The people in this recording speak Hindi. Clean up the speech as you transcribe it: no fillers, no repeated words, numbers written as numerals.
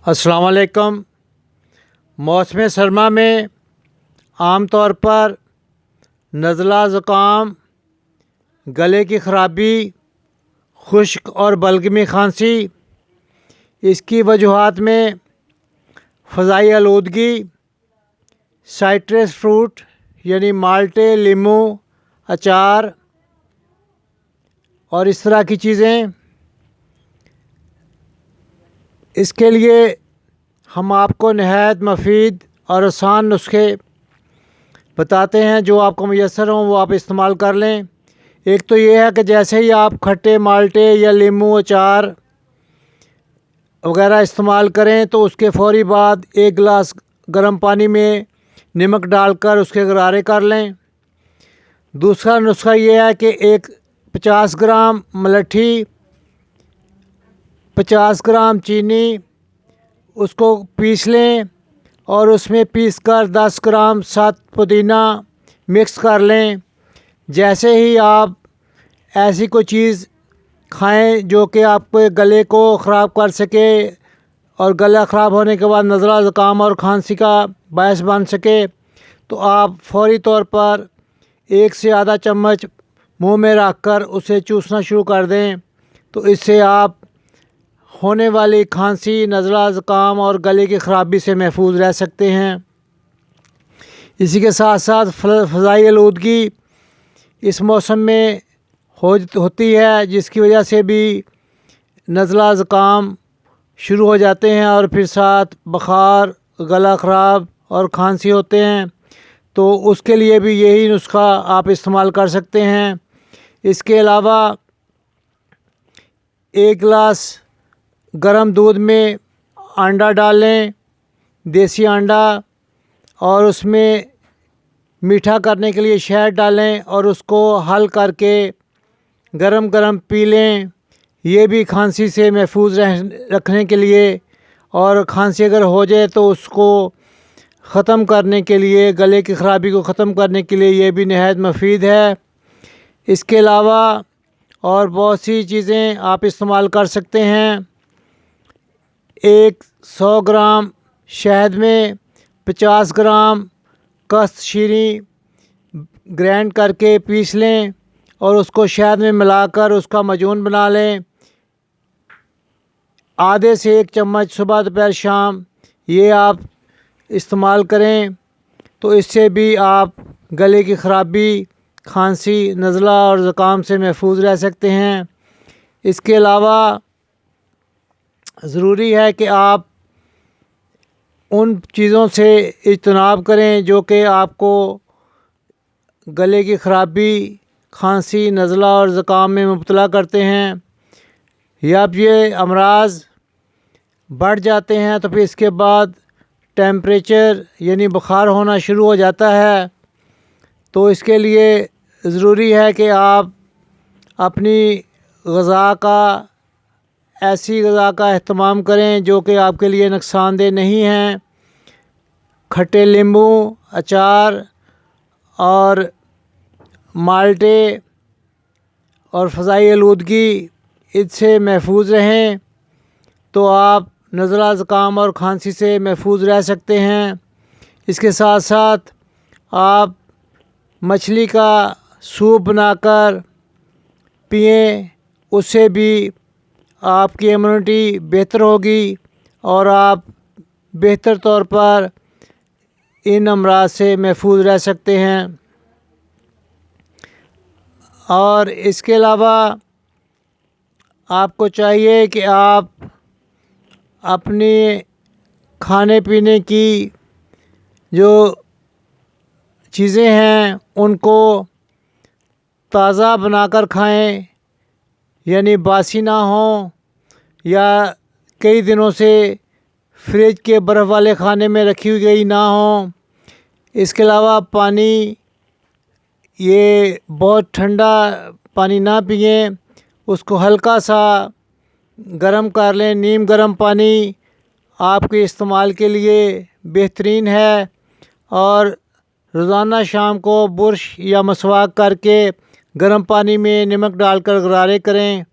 अस्सलाम वालेकुम। मौसम सरमा में आम तौर पर नज़ला, ज़ुकाम, गले की ख़राबी, खुश्क और बलगमी खांसी, इसकी वजूहात में फ़ज़ाई आलूदगी, साइट्रस फ्रूट यानी माल्टे, लीमू, अचार और इस तरह की चीज़ें। इसके लिए हम आपको नहायत मुफीद और आसान नुस्खे बताते हैं, जो आपको मुयस्सर हों वो आप इस्तेमाल कर लें। एक तो ये है कि जैसे ही आप खट्टे माल्टे या लीमू, अचार वगैरह इस्तेमाल करें तो उसके फ़ौरी बाद 1 गिलास गर्म पानी में नमक डालकर उसके गरारे कर लें। दूसरा नुस्खा ये है कि 50 ग्राम मलट्ठी, 50 ग्राम चीनी, उसको पीस लें और उसमें पीसकर 10 ग्राम साथ पुदीना मिक्स कर लें। जैसे ही आप ऐसी कोई चीज़ खाएं जो कि आपके गले को ख़राब कर सके और गला ख़राब होने के बाद नज़ला, ज़ुकाम और खांसी का बायस बन सके, तो आप फ़ौरी तौर पर 1 से आधा चम्मच मुंह में रख कर उसे चूसना शुरू कर दें। तो इससे आप होने वाली खांसी, नज़ला, ज़ुकाम और गले की ख़राबी से महफूज रह सकते हैं। इसी के साथ साथ फ़ज़ाई आलूदगी इस मौसम में होती है, जिसकी वजह से भी नज़ला, ज़ुकाम शुरू हो जाते हैं और फिर साथ बुखार, गला ख़राब और खांसी होते हैं। तो उसके लिए भी यही नुस्खा आप इस्तेमाल कर सकते हैं। इसके अलावा 1 गिलास गरम दूध में अंडा डालें, देसी अंडा, और उसमें मीठा करने के लिए शहद डालें और उसको हल करके गरम गरम पी लें। ये भी खांसी से महफूज रखने के लिए, और खांसी अगर हो जाए तो उसको ख़त्म करने के लिए, गले की ख़राबी को ख़त्म करने के लिए ये भी नहायत मुफीद है। इसके अलावा और बहुत सी चीज़ें आप इस्तेमाल कर सकते हैं। 100 ग्राम शहद में 50 ग्राम कस्त शीरी ग्राइंड करके पीस लें और उसको शहद में मिलाकर उसका मजून बना लें। आधे से 1 चम्मच सुबह, दोपहर, शाम ये आप इस्तेमाल करें, तो इससे भी आप गले की ख़राबी, खांसी, नज़ला और ज़ुकाम से महफूज रह सकते हैं। इसके अलावा ज़रूरी है कि आप उन चीज़ों से इज्तनाब करें जो कि आपको गले की ख़राबी, खांसी, नज़ला और ज़ुकाम में मुब्तला करते हैं। या अब ये अमराज़ बढ़ जाते हैं तो फिर इसके बाद टेम्परेचर यानी बुखार होना शुरू हो जाता है। तो इसके लिए ज़रूरी है कि आप अपनी ग़िज़ा का ऐसी ग़िज़ा का अहतमाम करें जो कि आपके लिए नुकसानदेह नहीं हैं। खट्टे नींबू, अचार और माल्टे और फ़ज़ाई आलूदगी, इससे महफूज रहें तो आप नज़ला, ज़ुकाम और खांसी से महफूज रह सकते हैं। इसके साथ साथ आप मछली का सूप बनाकर पिएं, उससे भी आपकी इम्यूनिटी बेहतर होगी और आप बेहतर तौर पर इन अमराज से महफूज रह सकते हैं। और इसके अलावा आपको चाहिए कि आप अपने खाने पीने की जो चीज़ें हैं उनको ताज़ा बनाकर खाएं, यानी बासी ना हो या कई दिनों से फ्रिज के बर्फ़ वाले खाने में रखी गई ना हो। इसके अलावा पानी, ये बहुत ठंडा पानी ना पिएं, उसको हल्का सा गरम कर लें। नीम गर्म पानी आपके इस्तेमाल के लिए बेहतरीन है। और रोज़ाना शाम को बुर्श या मसवाक करके गर्म पानी में नमक डालकर गरारे करें